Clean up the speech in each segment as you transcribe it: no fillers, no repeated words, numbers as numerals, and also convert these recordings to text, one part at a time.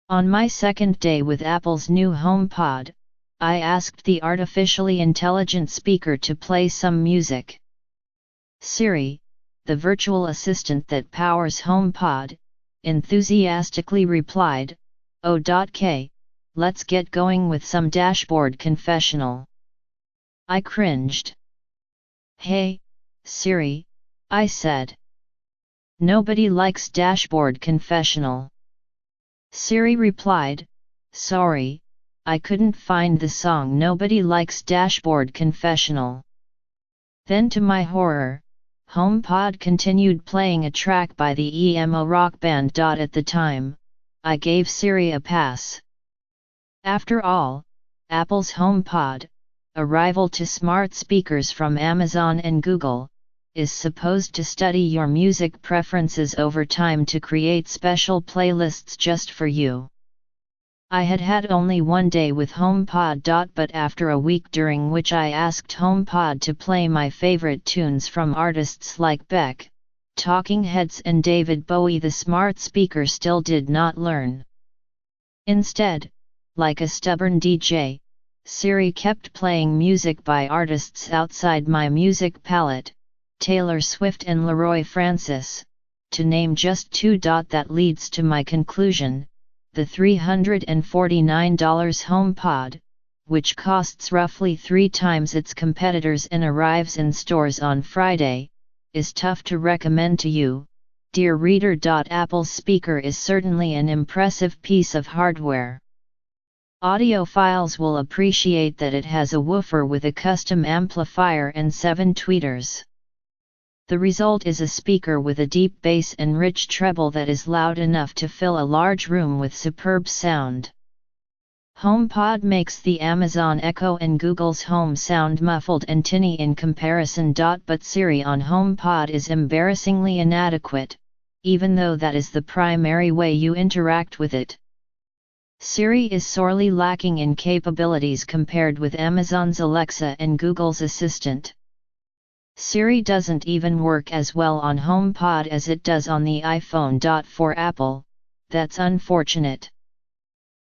On my second day with Apple's new HomePod, I asked the artificially intelligent speaker to play some music. Siri, the virtual assistant that powers HomePod, enthusiastically replied, "Oh.K, let's get going with some dashboard confessional." I cringed. "Hey, Siri," I said. "Nobody likes dashboard confessional." Siri replied, "Sorry, I couldn't find the song Nobody Likes Dashboard Confessional." Then to my horror, HomePod continued playing a track by the emo rock band. At the time, I gave Siri a pass. After all, Apple's HomePod, a rival to smart speakers from Amazon and Google, is supposed to study your music preferences over time to create special playlists just for you. I had had only one day with HomePod. But after a week during which I asked HomePod to play my favorite tunes from artists like Beck, Talking Heads and David Bowie, the smart speaker still did not learn. Instead, like a stubborn DJ, Siri kept playing music by artists outside my music palette, Taylor Swift and Leroy Francis, to name just two. That leads to my conclusion: the $349 HomePod, which costs roughly 3 times its competitors and arrives in stores on Friday, is tough to recommend to you, dear reader. Apple's speaker is certainly an impressive piece of hardware. Audiophiles will appreciate that it has a woofer with a custom amplifier and 7 tweeters. The result is a speaker with a deep bass and rich treble that is loud enough to fill a large room with superb sound. HomePod makes the Amazon Echo and Google's Home sound muffled and tinny in comparison. But Siri on HomePod is embarrassingly inadequate, even though that is the primary way you interact with it. Siri is sorely lacking in capabilities compared with Amazon's Alexa and Google's Assistant. Siri doesn't even work as well on HomePod as it does on the iPhone. For Apple, that's unfortunate.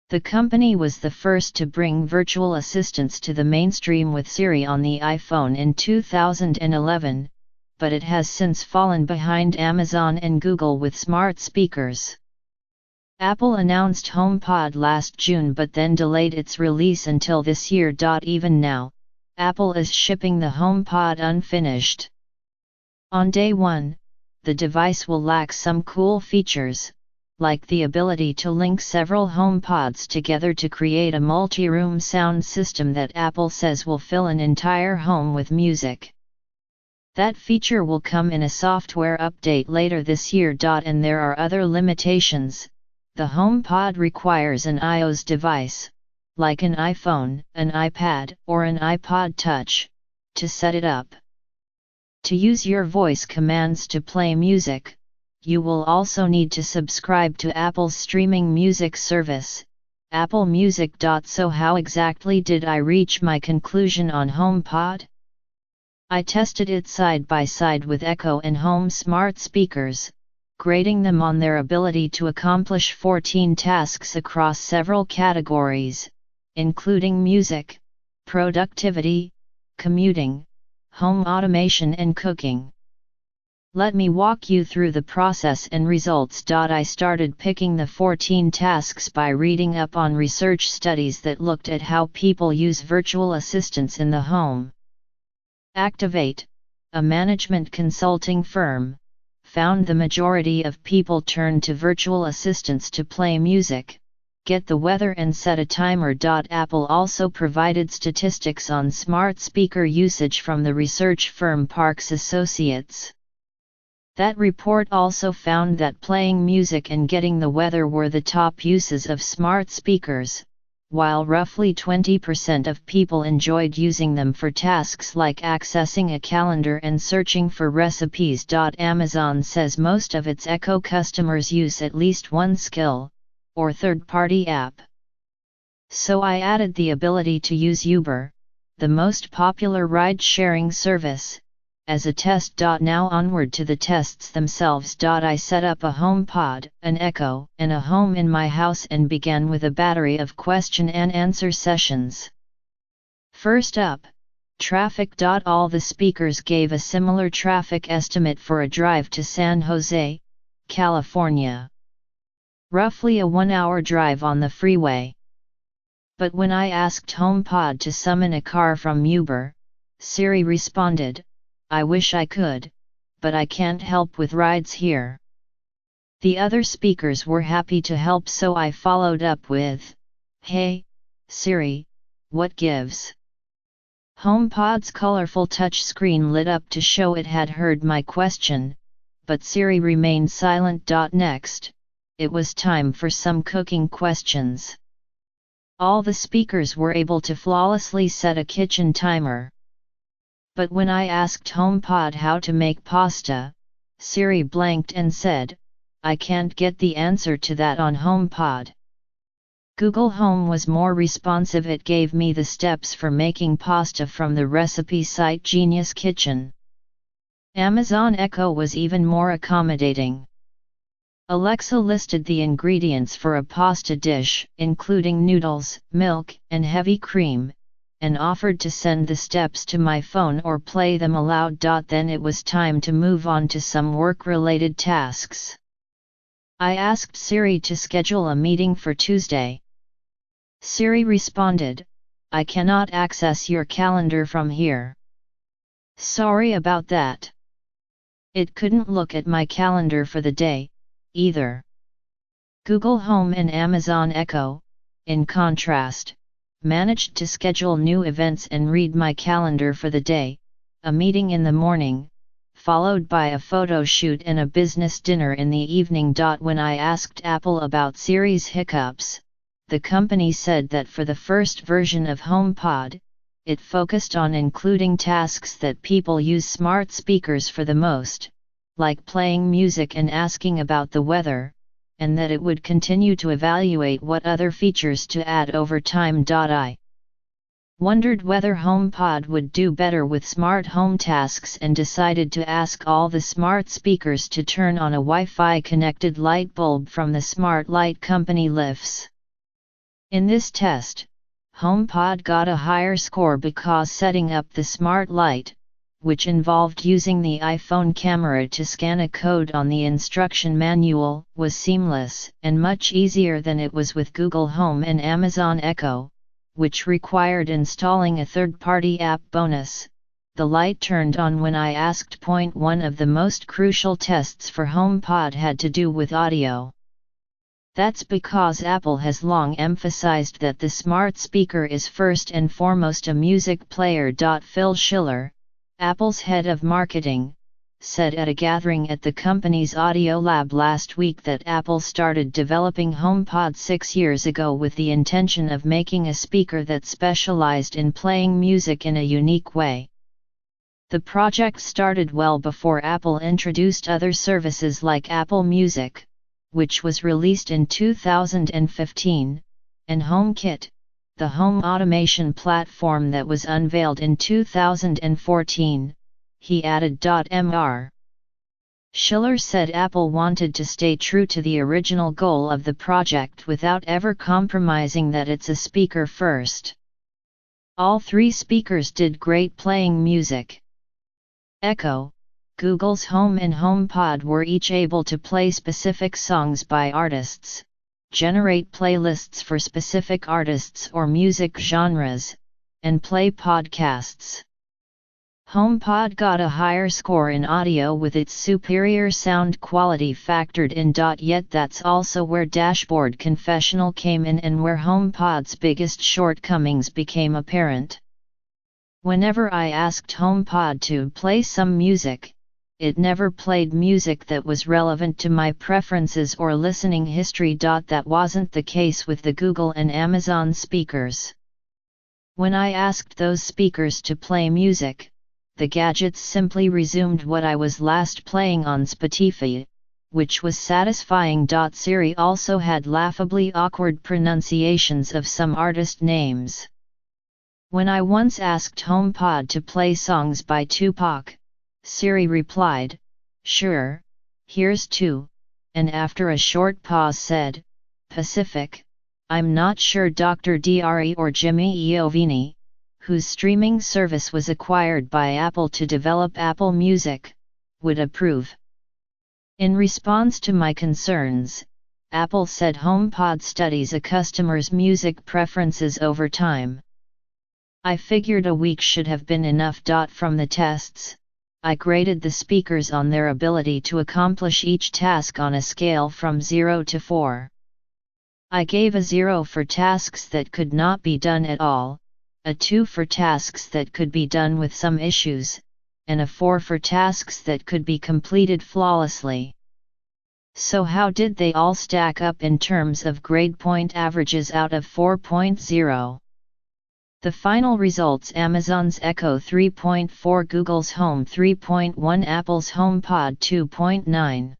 The company was the first to bring virtual assistants to the mainstream with Siri on the iPhone in 2011, but it has since fallen behind Amazon and Google with smart speakers. Apple announced HomePod last June but then delayed its release until this year. Even now, Apple is shipping the HomePod unfinished. On day 1, the device will lack some cool features, like the ability to link several HomePods together to create a multi-room sound system that Apple says will fill an entire home with music. That feature will come in a software update later this year. And there are other limitations. The HomePod requires an iOS device, like an iPhone, an iPad, or an iPod Touch, to set it up. To use your voice commands to play music, you will also need to subscribe to Apple's streaming music service, Apple Music. So how exactly did I reach my conclusion on HomePod? I tested it side by side with Echo and Home smart speakers, grading them on their ability to accomplish 14 tasks across several categories, including music, productivity, commuting, home automation and cooking. Let me walk you through the process and results. I started picking the 14 tasks by reading up on research studies that looked at how people use virtual assistants in the home. Activate, a management consulting firm, found the majority of people turn to virtual assistants to play music, get the weather and set a timer. Apple also provided statistics on smart speaker usage from the research firm Parks Associates. That report also found that playing music and getting the weather were the top uses of smart speakers, while roughly 20% of people enjoyed using them for tasks like accessing a calendar and searching for recipes. Amazon says most of its Echo customers use at least one skill, or third-party app. So I added the ability to use Uber, the most popular ride-sharing service, as a test. Now onward to the tests themselves. I set up a HomePod, an Echo, and a Home in my house and began with a battery of question and answer sessions. First up, traffic. All the speakers gave a similar traffic estimate for a drive to San Jose, California. Roughly a 1-hour drive on the freeway. But when I asked HomePod to summon a car from Uber, Siri responded, "I wish I could, but I can't help with rides here." The other speakers were happy to help, so I followed up with, "Hey, Siri, what gives?" HomePod's colorful touchscreen lit up to show it had heard my question, but Siri remained silent. Next, it was time for some cooking questions. All the speakers were able to flawlessly set a kitchen timer. But when I asked HomePod how to make pasta, Siri blanked and said, "I can't get the answer to that on HomePod." Google Home was more responsive. It gave me the steps for making pasta from the recipe site Genius Kitchen. Amazon Echo was even more accommodating. Alexa listed the ingredients for a pasta dish, including noodles, milk, and heavy cream, and offered to send the steps to my phone or play them aloud. Then it was time to move on to some work-related tasks. I asked Siri to schedule a meeting for Tuesday. Siri responded, "I cannot access your calendar from here." Sorry about that. It couldn't look at my calendar for the day, either. Google Home and Amazon Echo, in contrast, managed to schedule new events and read my calendar for the day, a meeting in the morning, followed by a photo shoot and a business dinner in the evening. When I asked Apple about Siri's hiccups, the company said that for the first version of HomePod, it focused on including tasks that people use smart speakers for the most, like playing music and asking about the weather, and that it would continue to evaluate what other features to add over time. I wondered whether HomePod would do better with smart home tasks and decided to ask all the smart speakers to turn on a Wi-Fi connected light bulb from the smart light company LOLA'S. In this test, HomePod got a higher score because setting up the smart light, which involved using the iPhone camera to scan a code on the instruction manual, was seamless and much easier than it was with Google Home and Amazon Echo, which required installing a third-party app. Bonus: the light turned on when I asked. One of the most crucial tests for HomePod had to do with audio. That's because Apple has long emphasized that the smart speaker is first and foremost a music player. Phil Schiller, Apple's head of marketing, said at a gathering at the company's audio lab last week that Apple started developing HomePod 6 years ago with the intention of making a speaker that specialized in playing music in a unique way. The project started well before Apple introduced other services like Apple Music, which was released in 2015, and HomeKit, the home automation platform that was unveiled in 2014, he added. Mr. Schiller said Apple wanted to stay true to the original goal of the project without ever compromising that it's a speaker first. All three speakers did great playing music. Echo, Google's Home and HomePod were each able to play specific songs by artists, generate playlists for specific artists or music genres, and play podcasts. HomePod got a higher score in audio with its superior sound quality factored in. Yet that's also where Dashboard Confessional came in and where HomePod's biggest shortcomings became apparent. Whenever I asked HomePod to play some music, it never played music that was relevant to my preferences or listening history. That wasn't the case with the Google and Amazon speakers. When I asked those speakers to play music, the gadgets simply resumed what I was last playing on Spotify, which was satisfying. Siri also had laughably awkward pronunciations of some artist names. When I once asked HomePod to play songs by Tupac, Siri replied, "Sure, here's 2, and after a short pause said, "Pacific, I'm not sure Dr. Dre or Jimmy Iovine, whose streaming service was acquired by Apple to develop Apple Music, would approve." In response to my concerns, Apple said HomePod studies a customer's music preferences over time. I figured a week should have been enough. From the tests, I graded the speakers on their ability to accomplish each task on a scale from 0 to 4. I gave a 0 for tasks that could not be done at all, a 2 for tasks that could be done with some issues, and a 4 for tasks that could be completed flawlessly. So how did they all stack up in terms of grade point averages out of 4.0? The final results: Amazon's Echo 3.4, Google's Home 3.1, Apple's HomePod 2.9.